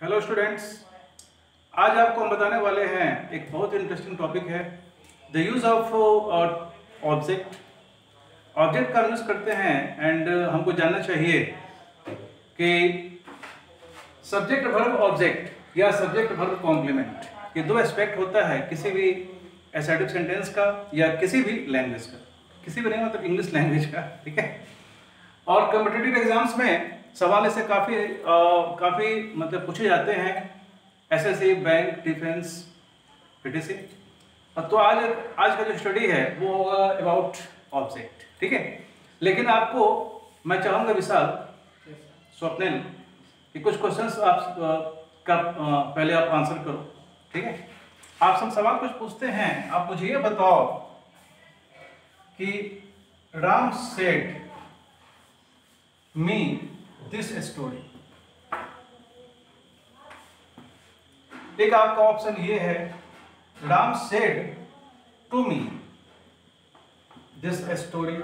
Hello students, आज आपको हम बताने वाले हैं एक बहुत इंटरेस्टिंग टॉपिक है the use of object. Object का यूज़ करते हैं एंड हमको जानना चाहिए कि सब्जेक्ट वर्ब ऑब्जेक्ट या सब्जेक्ट वर्ब कॉम्प्लीमेंट, ये दो एस्पेक्ट होता है किसी भी एसर्टिव सेंटेंस का या किसी भी लैंग्वेज का, किसी भी नहीं मतलब इंग्लिश लैंग्वेज का, ठीक है। और कॉम्पिटिटिव एग्जाम्स में सवाल ऐसे काफ़ी मतलब पूछे जाते हैं, एसएससी, बैंक, डिफेंस, पीटीसी। तो आज का जो स्टडी है वो होगा अबाउट ऑब्जेक्ट, ठीक है। लेकिन आपको मैं चाहूँगा विशाल, स्वप्निल, कि कुछ क्वेश्चंस पहले आप आंसर करो, ठीक है। आप सब सवाल कुछ पूछते हैं, आप मुझे ये बताओ कि Ram said me this story. एक आपका ऑप्शन ये है, Ram said to me this story.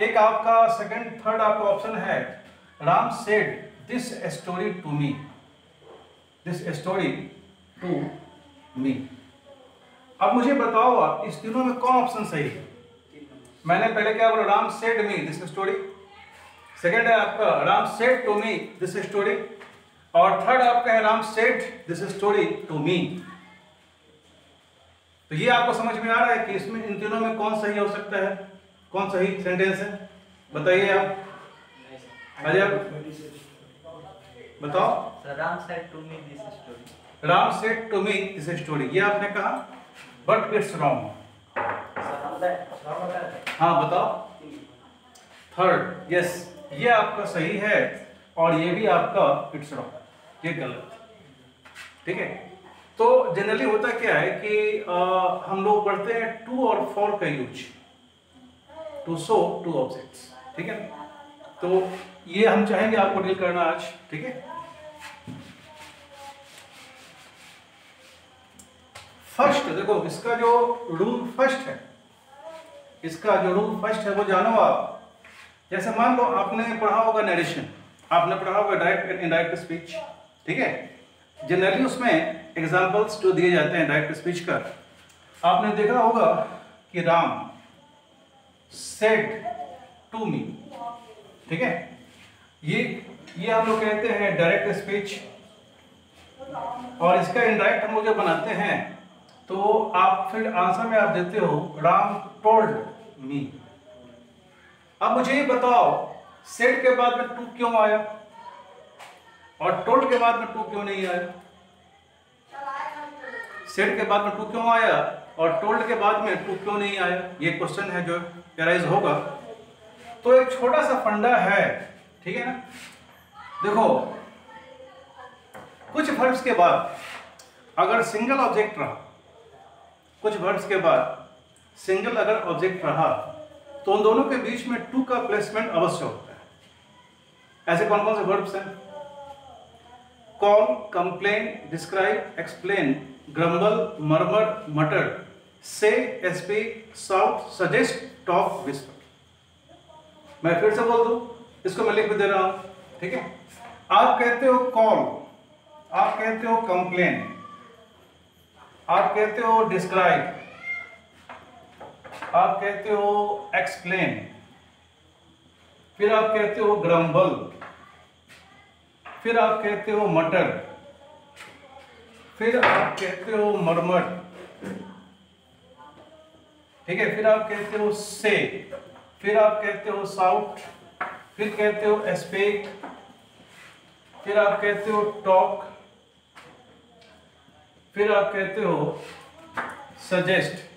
एक आपका थर्ड आपका ऑप्शन है, Ram said this story to me, this story to me. अब मुझे बताओ आप इस तीनों में कौन ऑप्शन सही है। मैंने पहले क्या बोला, Ram said me this story. Second है आपका Ram said to me this story, और थर्ड आपका है Ram said this story to me. तो ये आपको समझ में आ रहा है कि इसमें इन तीनों में कौन सही हो सकता है, कौन सही सेंटेंस है, बताइए आप। अजय बताओ। Ram said to me this story. Ram said to me this story, ये आपने कहा, बट इट्स रॉन्ग। हाँ बताओ। थर्ड, यस, ये आपका सही है और ये भी आपका इट्स रॉन्ग, ये गलत, ठीक है। तो जनरली होता क्या है कि हम लोग पढ़ते हैं टू और फॉर का use, to show to objects, ठीक है। तो ये हम चाहेंगे आपको डील करना आज, ठीक है। फर्स्ट देखो, इसका जो रूल फर्स्ट है, इसका जो रूल फर्स्ट है वो जानो आप। जैसे मान लो आपने पढ़ा होगा नरेशन, आपने पढ़ा होगा डायरेक्ट एंड इनडायरेक्ट स्पीच, ठीक है। जनरली उसमें एग्जांपल्स जो दिए जाते हैं डायरेक्ट स्पीच का, आपने देखा होगा कि राम सेड टू मी, ठीक है। ये हम लोग कहते हैं डायरेक्ट स्पीच, और इसका इनडायरेक्ट हम लोग जब बनाते हैं तो आप फिर आंसर में आप देते हो राम टोल्ड मी। अब मुझे ये बताओ, सेड के बाद में टू क्यों आया और टोल्ड के बाद में टू क्यों नहीं आया? सेड के बाद में टू क्यों आया और टोल्ड के बाद में टू क्यों नहीं आया? ये क्वेश्चन है जो अराइज होगा। तो एक छोटा सा फंडा है, ठीक है ना। देखो, कुछ वर्ब्स के बाद अगर सिंगल ऑब्जेक्ट रहा, कुछ वर्ब्स के बाद सिंगल अगर ऑब्जेक्ट रहा तो उन दोनों के बीच में टू का प्लेसमेंट अवश्य होता है। ऐसे कौन कौन से वर्ब्स हैं? Call, complain, describe, explain, grumble, murmur, मटर, से, speak, shout, suggest, talk, whisper. मैं फिर से बोल दूं, इसको मैं लिख भी दे रहा हूं, ठीक है। आप कहते हो कॉल, आप कहते हो कंप्लेन, आप कहते हो डिस्क्राइब, आप कहते हो एक्सप्लेन, फिर आप कहते हो ग्रम्बल, फिर आप कहते हो मटर, फिर आप कहते हो मरमर, ठीक है। फिर आप कहते हो से, फिर आप कहते हो साउट, फिर कहते हो स्पीक, फिर आप कहते हो टॉक, फिर आप कहते हो सजेस्ट,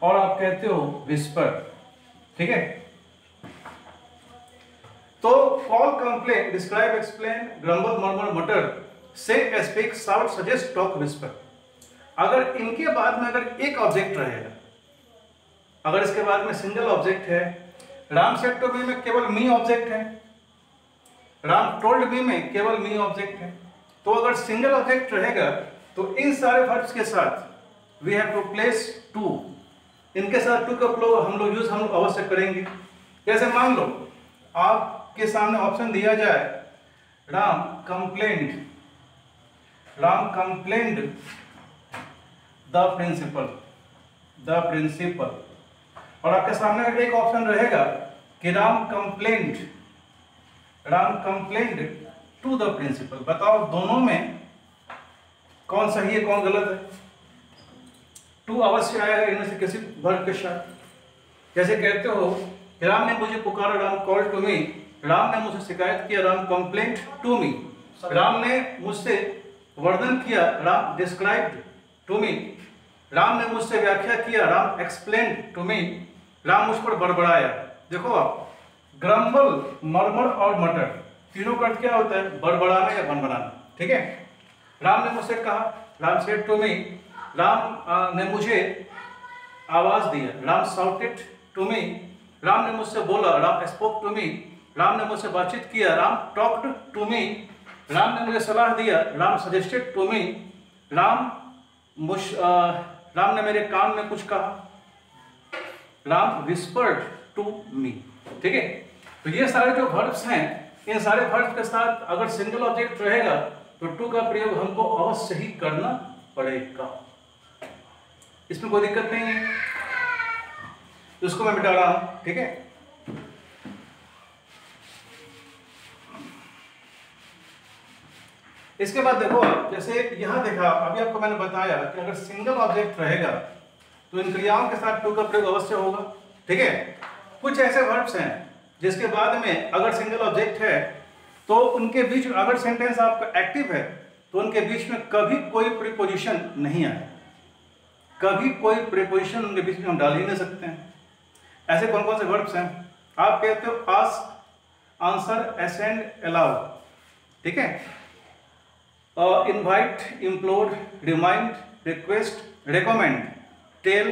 और आप कहते हो विस्पर, ठीक है। तो call, complain, describe, explain, grumble, murmur, मटर, से, speak, shout, suggest, talk, whisper, अगर इनके बाद में अगर एक ऑब्जेक्ट रहेगा, अगर इसके बाद में सिंगल ऑब्जेक्ट है, राम सेड टू मी में केवल मी ऑब्जेक्ट है, राम टोल्ड मी में केवल मी ऑब्जेक्ट है, तो अगर सिंगल ऑब्जेक्ट रहेगा तो इन सारे वर्ब्स के साथ we have to place to, इनके साथ टू का हम लोग यूज अवश्य करेंगे। जैसे मान लो आप के सामने ऑप्शन दिया जाए राम कंप्लेंट द प्रिंसिपल, और आपके सामने एक ऑप्शन रहेगा कि Ram complaint to the principal. बताओ दोनों में कौन सही है कौन गलत है? टू अवश्य आएगा इनमें से किसी वर्ग के साथ। जैसे कहते हो राम ने मुझे पुकारा, Ram call to me, Ram ने मुझे शिकायत किया, Ram complaint to me, Ram ने मुझसे वर्णन किया, Ram described to me, Ram ने मुझसे व्याख्या किया, Ram explained to me, Ram मुझ पर बड़बड़ाया। देखो आप, ग्रम्बल, मरमर और मटर तीनों का अर्थ क्या होता है? बड़बड़ाना या बनबनाना। ठीक है। राम ने मुझसे कहा, Ram said to me, Ram ने मुझे आवाज दिया, Ram shouted to me, Ram ने मुझसे बोला, Ram spoke to me, Ram ने मुझसे बातचीत किया, Ram talked to me, Ram ने मुझे सलाह दिया, Ram suggested to me, Ram ने मेरे कान में कुछ कहा, राम विस्पर्ड टू मी। ठीक है। तो ये सारे जो वर्ब्स हैं, इन सारे वर्ब्स के साथ अगर सिंगल ऑब्जेक्ट रहेगा तो टू का प्रयोग हमको अवश्य ही करना पड़ेगा। इसमें कोई दिक्कत नहीं है, इसको मैं मिटा रहा हूं। ठीक है। इसके बाद देखो आप, जैसे यहां देखा, अभी आपको मैंने बताया कि अगर सिंगल ऑब्जेक्ट रहेगा तो इन क्रियाओं के साथ टू का प्रयोग अवश्य होगा। ठीक है। कुछ ऐसे वर्ब्स हैं जिसके बाद में अगर सिंगल ऑब्जेक्ट है तो उनके बीच, अगर सेंटेंस आपका एक्टिव है तो उनके बीच में कभी कोई प्रीपोजिशन नहीं आए, कभी कोई प्रीपोजिशन उनके बीच में हम डाल ही नहीं सकते हैं। ऐसे कौन कौन से वर्ब्स हैं? आप कहते हो आस्क, आंसर, असेंड, अलाउ। ठीक है। Invite, implore, remind, request, recommend, tell,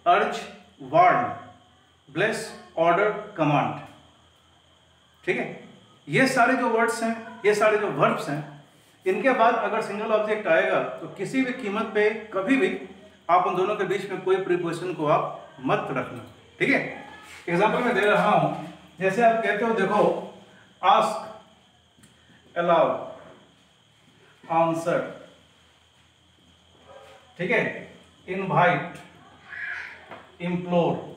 urge, warn, bless, order, command. ठीक है। ये सारे जो वर्ड्स हैं, ये सारे जो वर्ब्स हैं, इनके बाद अगर सिंगल ऑब्जेक्ट आएगा तो किसी भी कीमत पे कभी भी आप उन दोनों के बीच में कोई प्रीपोजिशन को आप मत रखना। ठीक है। एग्जांपल मैं दे रहा हूं, जैसे आप कहते हो, देखो आस्क, अलाउ, आंसर। ठीक है। Invite, implore,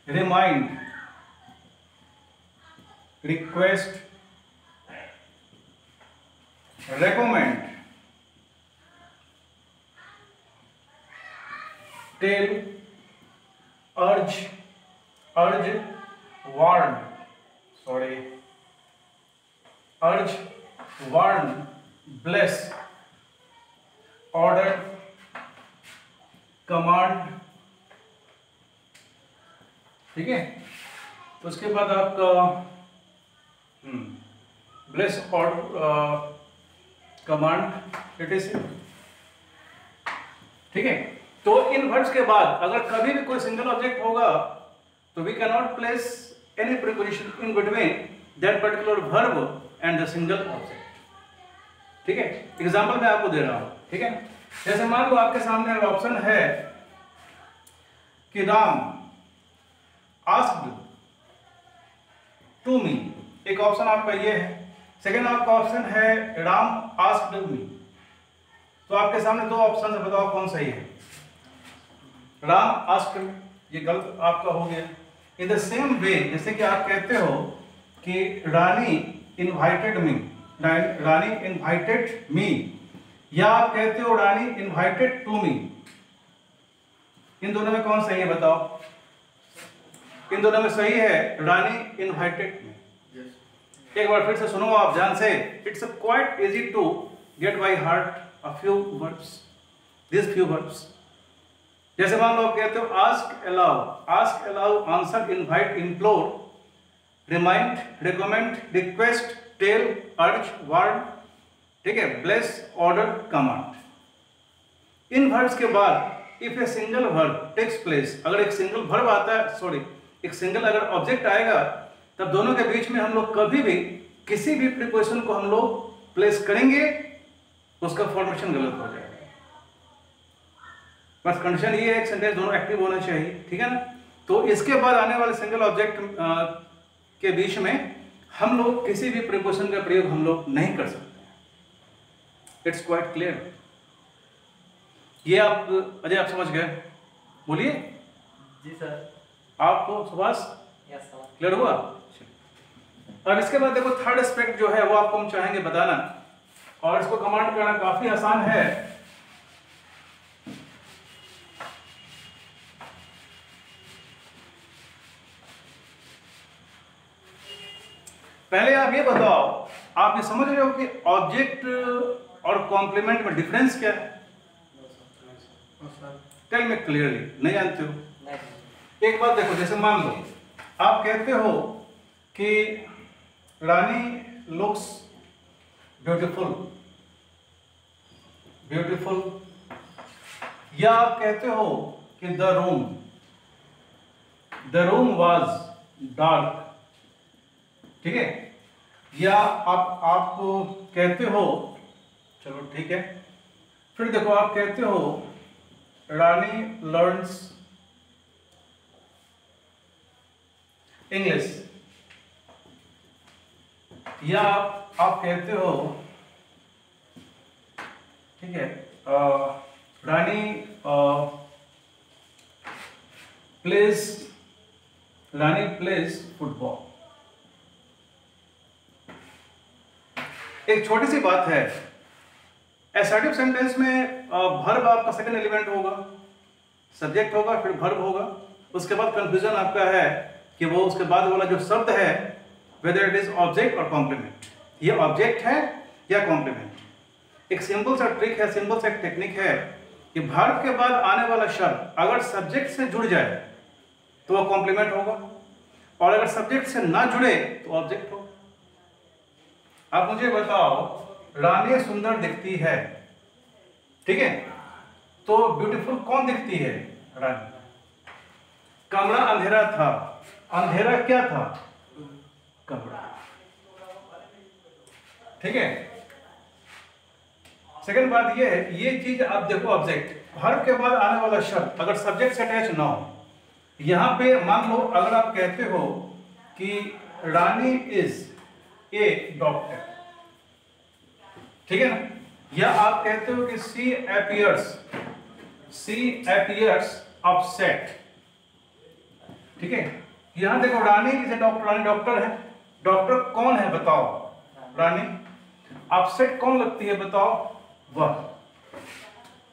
remind, request, recommend, tell, urge, warn, bless, order, command. ठीक है। तो उसके बाद आपका bless, order, command, it is. ठीक है। तो इन वर्ड्स के बाद अगर कभी भी कोई सिंगल ऑब्जेक्ट होगा तो we can not place any preposition in between that particular verb and the single object. ठीक है। एग्जांपल मैं आपको दे रहा हूं। ठीक है। जैसे मान लो आपके सामने ऑप्शन है कि राम आस्क्ड टू मी, एक ऑप्शन आपका ये है। सेकेंड आपका ऑप्शन है राम आस्क्ड मी। तो आपके सामने दो ऑप्शन है, बताओ कौन सही है? राम आस्क्ड, ये गलत आपका हो गया। इन द सेम वे, जैसे कि आप कहते हो कि रानी इनवाइटेड मी, रानी इनवाइटेड मी, या आप कहते हो रानी इनवाइटेड टू मी, इन दोनों में कौन सही है बताओ? इन दोनों में सही है रानी इनवाइटेड मी। एक बार फिर से सुनो आप ध्यान से। It's quite easy to get by heart a few words, this few words. जैसे मान लो आप कहते हो ask, allow, answer, invite, implore, remind, recommend, request, tell, urge, warn. ठीक है। Bless, order, command. इन वर्ड्स के बाद if a single verb takes place, अगर एक सिंगल वर्ब आता है, एक सिंगल अगर ऑब्जेक्ट आएगा, तब दोनों के बीच में हम लोग कभी भी किसी भी प्रीपोजिशन को हम लोग प्लेस करेंगे, उसका फॉर्मेशन गलत हो जाएगा। बस कंडीशन ये है, एक सेंटेंस दोनों एक्टिव होना चाहिए। ठीक है ना। तो इसके बाद आने वाले सिंगल ऑब्जेक्ट के बीच में हम लोग किसी भी प्रीपोजिशन का प्रयोग हम लोग नहीं कर सकते। It's quite clear. ये आप अजय आप समझ गए? बोलिए। जी सर। आपको सुभाष यस सर। क्लियर हुआ? अब इसके बाद देखो थर्ड एस्पेक्ट जो है वो आपको हम चाहेंगे बताना, और इसको कमांड करना काफी आसान है। पहले आप ये बताओ, आप ये समझ रहे हो कि ऑब्जेक्ट और कॉम्प्लीमेंट में डिफरेंस क्या है? Tell me clearly. नहीं जानते हो? नहीं। एक बात देखो, जैसे मान लो आप कहते हो कि रानी लुक्स ब्यूटीफुल, ब्यूटीफुल, या आप कहते हो कि द रूम वाज डार्क, ठीक है, या आप कहते हो, चलो ठीक है, फिर देखो आप कहते हो रानी लर्न्स इंग्लिश, या आप कहते हो, ठीक है, रानी प्लेज फुटबॉल। एक छोटी सी बात है, असर्टिव सेंटेंस में वर्ब आपका सेकंड एलिमेंट होगा, सब्जेक्ट होगा, फिर वर्ब होगा, उसके बाद कंफ्यूजन आपका है कि वो उसके बाद वाला जो शब्द है वेदर इट इज ऑब्जेक्ट और कॉम्प्लीमेंट, ये ऑब्जेक्ट है या कॉम्प्लीमेंट। एक सिंपल सा ट्रिक है, सिंपल सा टेक्निक है कि वर्ब के बाद आने वाला शब्द अगर सब्जेक्ट से जुड़ जाए तो वो कॉम्प्लीमेंट होगा, और अगर सब्जेक्ट से ना जुड़े तो ऑब्जेक्ट होगा। आप मुझे बताओ, रानी सुंदर दिखती है, ठीक है, तो ब्यूटीफुल कौन दिखती है? रानी। कमरा अंधेरा था, अंधेरा क्या था? कमरा, ठीक है। सेकंड बात ये है, ये चीज आप देखो, ऑब्जेक्ट वर्ब के बाद आने वाला शब्द अगर सब्जेक्ट से अटैच ना हो, यहां पे मान लो अगर आप कहते हो कि रानी इज ए डॉक्टर, ठीक है ना, या आप कहते हो कि सी appears upset, ठीक है। यहां देखो Rani is a doctor, Rani doctor है, डॉक्टर कौन है बताओ? रानी। अपसेट कौन लगती है बताओ? वह।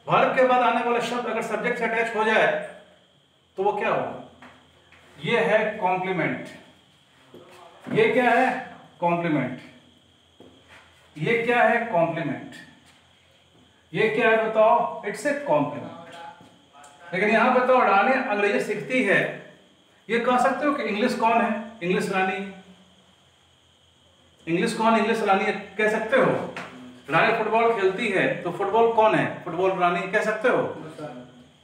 वर्ब के बाद आने वाला शब्द अगर सब्जेक्ट से अटैच हो जाए तो वो क्या होगा? ये है कॉम्प्लीमेंट। ये क्या है? कॉम्प्लीमेंट। ये क्या है? कॉम्प्लीमेंट। ये क्या है बताओ? It's a compliment. लेकिन यहां बताओ रानी अंग्रेजी सीखती है, ये कह सकते हो कि इंग्लिश कौन है? इंग्लिश रानी। इंग्लिश कौन? इंग्लिश रानी कह सकते हो। रानी फुटबॉल खेलती है तो फुटबॉल कौन है? फुटबॉल रानी कह सकते हो?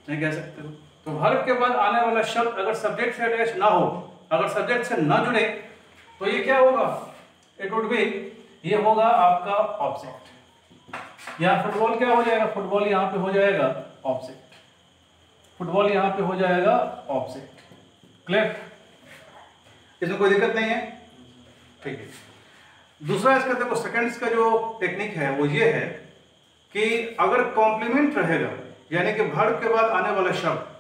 नहीं कह सकते हो। तो वर्ब के बाद आने वाला शब्द अगर सब्जेक्ट से अटैच ना हो, अगर सब्जेक्ट से ना जुड़े, तो ये क्या होगा? इट वुड बी, ये होगा आपका ऑब्जेक्ट। यहाँ फुटबॉल क्या हो जाएगा? फुटबॉल यहाँ पे हो जाएगा ऑब्जेक्ट। फुटबॉल यहाँ पे हो जाएगा ऑब्जेक्ट। क्लियर? इसमें कोई दिक्कत नहीं है? ठीक है। दूसरा इसका देखो, सेकंड इसका जो टेक्निक है वो ये है कि अगर कॉम्प्लीमेंट रहेगा, यानी कि वर्ब के बाद आने वाला शब्द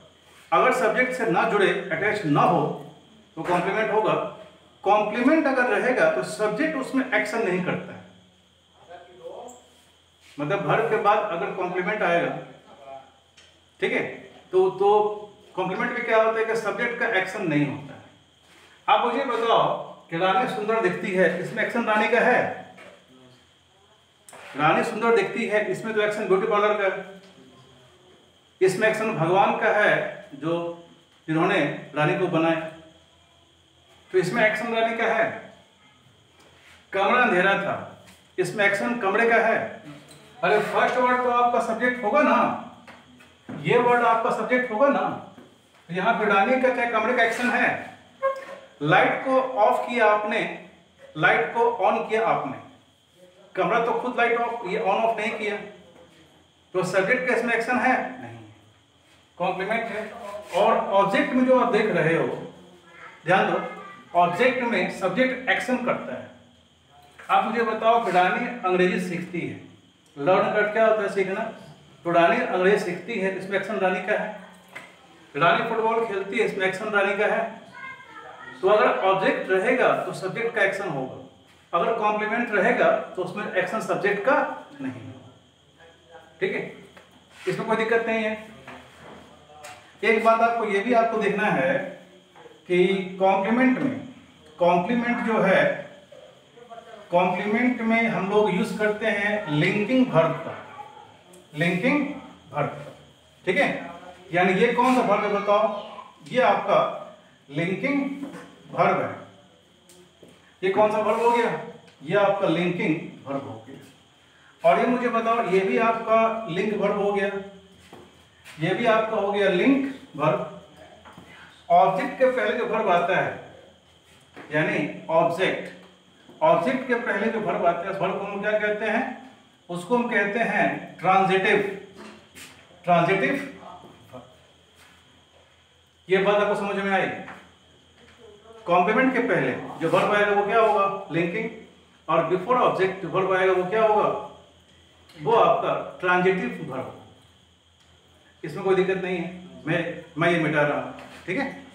अगर सब्जेक्ट से ना जुड़े, अटैच ना हो, तो कॉम्प्लीमेंट होगा। कॉम्प्लीमेंट अगर रहेगा तो सब्जेक्ट उसमें एक्शन नहीं करता है, मतलब वर्ब के बाद अगर कॉम्प्लीमेंट आएगा, ठीक है, तो कॉम्प्लीमेंट में क्या होता है कि सब्जेक्ट का एक्शन नहीं होता है। आप मुझे बताओ कि रानी सुंदर दिखती है, इसमें एक्शन रानी का है? रानी सुंदर दिखती है, इसमें तो एक्शन ब्यूटी पार्लर का है। इसमें एक्शन भगवान का है जो जिन्होंने रानी को बनाया, तो इसमें एक्शन रानी का है। कमरा अंधेरा था, इसमें एक्शन कमरे का है। अरे फर्स्ट वर्ड तो आपका सब्जेक्ट होगा ना, ये वर्ड आपका सब्जेक्ट होगा ना, तो यहाँ पे रानी का चाहे कमरे का एक्शन है। लाइट को ऑफ किया आपने, लाइट को ऑन किया आपने, कमरा तो खुद लाइट ऑफ, ये ऑन ऑफ नहीं किया, तो सब्जेक्ट का इसमें एक्शन है नहीं। कॉम्प्लीमेंट है। और ऑब्जेक्ट में जो आप देख रहे हो, ध्यान दो, ऑब्जेक्ट में सब्जेक्ट एक्शन करता है। आप मुझे बताओ कि रानी अंग्रेजी सीखती है, लर्न कर क्या होता है सीखना, तो रानी अंग्रेजी सीखती है, इसमें एक्शन रानी का है। रानी फुटबॉल खेलती है, इसमें एक्शन रानी का है। तो अगर ऑब्जेक्ट रहेगा तो सब्जेक्ट का एक्शन होगा, अगर कॉम्प्लीमेंट रहेगा तो उसमें एक्शन सब्जेक्ट का नहीं होगा। ठीक है, इसमें कोई दिक्कत नहीं है। एक बात आपको ये भी आपको देखना है कि कॉम्प्लीमेंट जो है, कॉम्प्लीमेंट में हम लोग यूज करते हैं लिंकिंग वर्ब का, लिंकिंग वर्ब। ठीक है, यानी ये कौन सा वर्ब है बताओ, ये आपका लिंकिंग वर्ब है। ये कौन सा वर्ब हो गया, ये आपका लिंकिंग वर्ब हो गया। और ये मुझे बताओ, ये भी आपका लिंक वर्ब हो गया, ये भी आपका हो गया लिंक वर्ब। ऑब्जेक्ट के पहले जो वर्ब आता है, यानी ऑब्जेक्ट के पहले जो वर्ब आता है, उस वर्ब को हम क्या कहते हैं, उसको हम कहते हैं ट्रांजिटिव वर्ब। ये बात आपको समझ में आई। कॉम्प्लीमेंट के पहले जो वर्ब आएगा वो क्या होगा, लिंकिंग, और बिफोर ऑब्जेक्ट जो वर्ब आएगा वो क्या होगा, वो आपका ट्रांजिटिव वर्ब होगा। इसमें कोई दिक्कत नहीं है, मैं ये मिटा रहा हूं। ठीक है,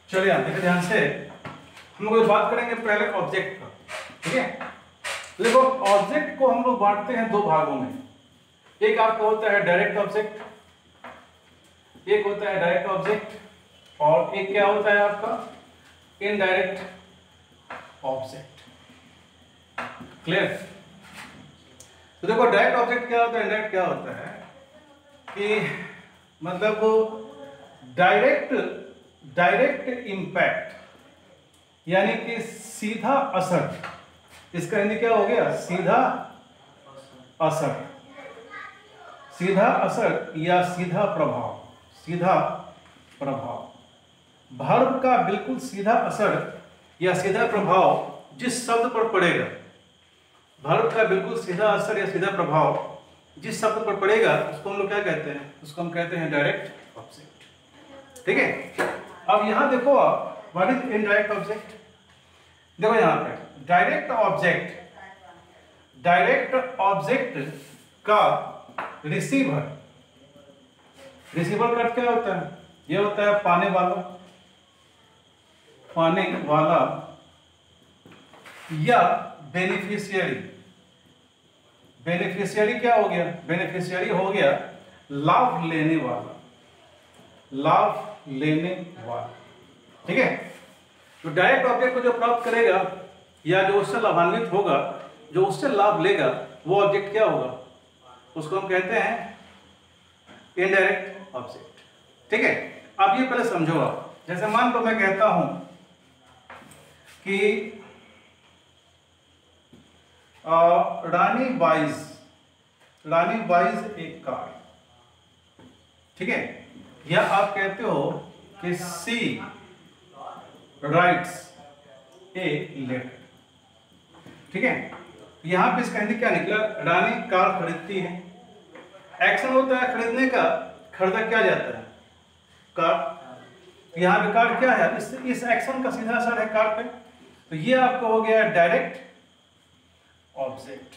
चलिए आप देखिए ध्यान से, हम लोग बात करेंगे पहले ऑब्जेक्ट का। ठीक है, देखो ऑब्जेक्ट को हम लोग बांटते हैं दो भागों में। एक आपका होता है डायरेक्ट ऑब्जेक्ट, एक होता है डायरेक्ट ऑब्जेक्ट, और एक क्या होता है आपका इनडायरेक्ट ऑब्जेक्ट। क्लियर? तो देखो डायरेक्ट ऑब्जेक्ट क्या होता है, इनडायरेक्ट क्या होता है कि मतलब डायरेक्ट इंपैक्ट, यानी कि सीधा असर। इसका हिंदी क्या हो गया, सीधा असर, सीधा असर या सीधा प्रभाव। सीधा प्रभाव, वर्ब का बिल्कुल सीधा असर या सीधा प्रभाव जिस शब्द पर पड़ेगा, वर्ब का बिल्कुल सीधा असर या सीधा प्रभाव जिस शब्द पर पड़ेगा, उसको हम लोग क्या कहते हैं, उसको हम कहते हैं डायरेक्ट ऑब्जेक्ट। ठीक है, अब यहां देखो आप, व्हाट इज इनडायरेक्ट ऑब्जेक्ट। देखो यहां पे डायरेक्ट ऑब्जेक्ट का रिसीवर का क्या होता है, ये होता है पाने वाला या बेनिफिशियरी। बेनिफिशियरी क्या हो गया, बेनिफिशियरी हो गया लाभ लेने वाला। ठीक है, तो डायरेक्ट ऑब्जेक्ट को जो प्राप्त करेगा या जो उससे लाभान्वित होगा, जो उससे लाभ लेगा, वो ऑब्जेक्ट क्या होगा, उसको हम कहते हैं इनडायरेक्ट ऑब्जेक्ट। ठीक है, अब ये पहले समझो आप। जैसे मान लो मैं कहता हूं कि रानी बाइज एक कार। ठीक है, या आप कहते हो कि सी राइट्स ए लेटर। ठीक है, यहां पे इसका हिंदी क्या निकला, रानी कार खरीदती है। एक्शन होता है खरीदने का, खरीदा क्या जाता है, कार। यहाँ पे कार क्या है, इस एक्शन का सीधा असर है कार पे, तो ये आपका हो गया डायरेक्ट ऑब्जेक्ट।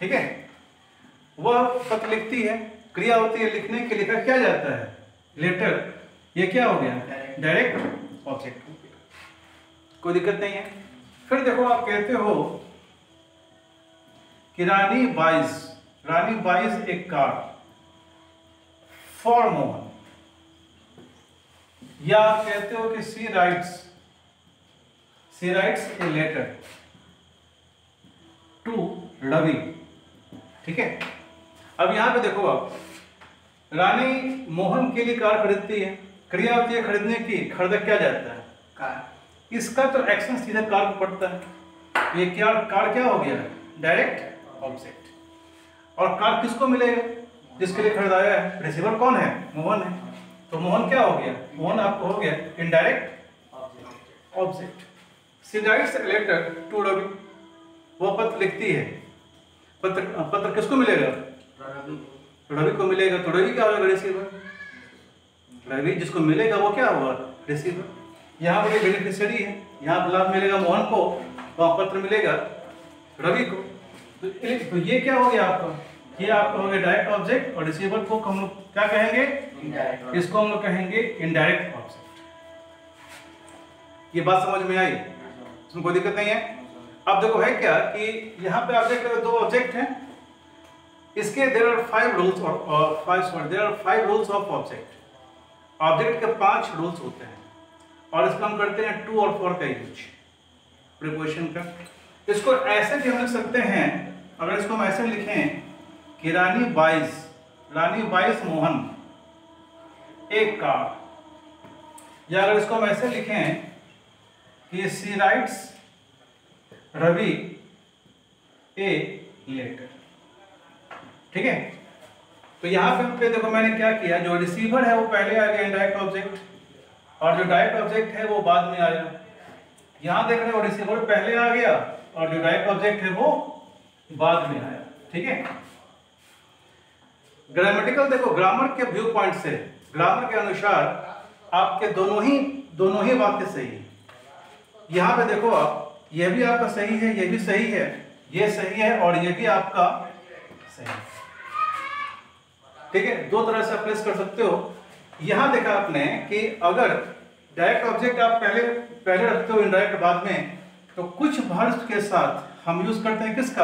ठीक है, वह पत्र लिखती है, क्रिया होती है लिखने के, लिखा क्या जाता है, लेटर। ये क्या हो गया, डायरेक्ट ऑब्जेक्ट हो गया, कोई दिक्कत नहीं है। फिर देखो आप कहते हो कि रानी बाइज एक कार फॉर मोहन, या आप कहते हो कि she writes a letter to Ravi. ठीक है, अब यहां पे देखो आप, रानी मोहन के लिए कार खरीदती है, क्रिया होती है खरीदने की, खरीदा क्या जाता है, कार। इसका तो एक्शन सीधा कार को पड़ता है, ये क्या कार क्या हो गया, डायरेक्ट ऑब्जेक्ट। और कार किसको मिलेगा, जिसके लिए खरीदाया है। रिसीवर कौन है? मोहन है। तो मोहन क्या हो गया? मोहन आपको हो गया indirect object. She writes a letter to Ravi, वो पत्र लिखती है। पत्र किसको मिलेगा? रवि को मिलेगा। तो रवि क्या होगा? रिसीवर। रवि जिसको मिलेगा वो क्या होगा? रिसीवर। यहाँ पर बेनिफिशियरी है, यहाँ लाभ मिलेगा मोहन को, वहाँ पत्र मिलेगा रवि को। तो ये क्या हो गया आपका? ये आपका हो गया डायरेक्ट ऑब्जेक्ट, और रिसीवर को हम लोग क्या कहेंगे? इसको हम लोग कहेंगे इनडायरेक्ट ऑब्जेक्ट। ये बात समझ में आई? इसमें कोई दिक्कत नहीं है। अब देखो है क्या कि यहाँ पे ऑब्जेक्ट दो ऑब्जेक्ट हैं, इसके there are 5 rules of object. Object के 5 रूल्स होते हैं, और इसको हम करते हैं टू और फॉर का यूज, प्रीपोजिशन का। इसको ऐसे भी हम लिख सकते हैं, अगर इसको हम ऐसे लिखें कि रानी बाईस मोहन एक कार, या अगर इसको हम ऐसे लिखें कि she writes Ravi a letter. ठीक है, तो यहां पे देखो मैंने क्या किया, जो रिसीवर है वो पहले आ गया इनडायरेक्ट ऑब्जेक्ट, और जो डायरेक्ट ऑब्जेक्ट है वो बाद में आया। यहां देख रहे हो रिसीवर पहले आ गया और जो डायरेक्ट ऑब्जेक्ट है वो बाद में आया। ठीक है, ग्रामेटिकल देखो, ग्रामर के व्यू पॉइंट से, ग्रामर के अनुसार आपके दोनों ही वाक्य सही है। यहां पे देखो आप, ये भी आपका सही है, ये भी सही है, ये सही है, और ये भी आपका सही है। ठीक है, दो तरह से अप्लाई कर सकते हो। यहां देखा आपने कि अगर डायरेक्ट ऑब्जेक्ट आप पहले रखते हो, इनडायरेक्ट बाद में, तो कुछ वर्ड्स के साथ हम यूज करते हैं किसका?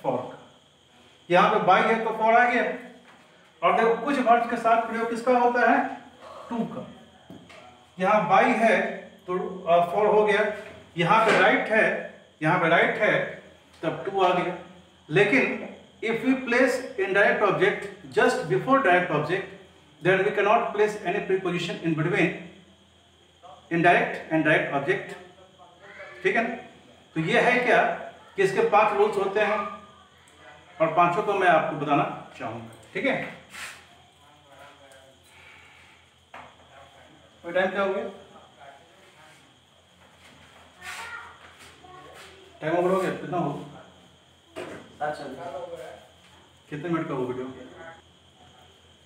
फॉर का। यहां पे बाई है तो फॉर आ गया, और देखो कुछ वर्ड्स के साथ प्रयोग किसका होता है? टू का। यहां बाई है तो फॉर हो गया, यहां पे राइट है तब टू आ गया। लेकिन if we place indirect object just before direct object, then we cannot place any preposition in between indirect and direct object। ठीक है ना? तो ये है क्या कि इसके 5 रूल्स होते हैं, और पांचों को मैं आपको बताना चाहूंगा। ठीक है, कोई टाइम क्या हो गया? टाइम ओवर हो गया? कितना हो? कितने मिनट का हो वीडियो?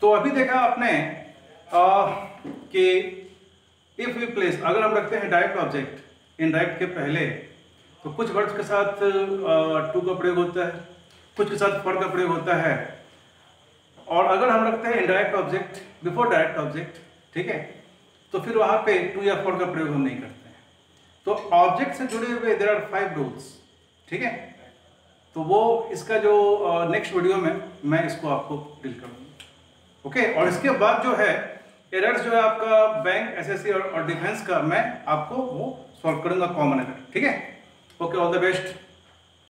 तो अभी देखा आपने कि इफ वी प्लेस, अगर हम रखते हैं डायरेक्ट ऑब्जेक्ट इनडायरेक्ट के पहले, तो कुछ वर्ड्स के साथ टू का प्रयोग होता है, कुछ के साथ फॉर का प्रयोग होता है। और अगर हम रखते हैं indirect object before direct object, ठीक है, तो फिर वहां पे टू या फॉर का प्रयोग हम नहीं करते हैं। तो ऑब्जेक्ट से जुड़े हुए देयर आर 5 रूल्स। ठीक है, तो वो इसका जो नेक्स्ट वीडियो में मैं इसको आपको डील करूँगा। ओके, और इसके बाद जो है एरर्स जो है आपका बैंक, एसएससी और डिफेंस का, मैं आपको वो सॉल्व करूँगा कॉमन एरर। ठीक है, ओके, ऑल द बेस्ट।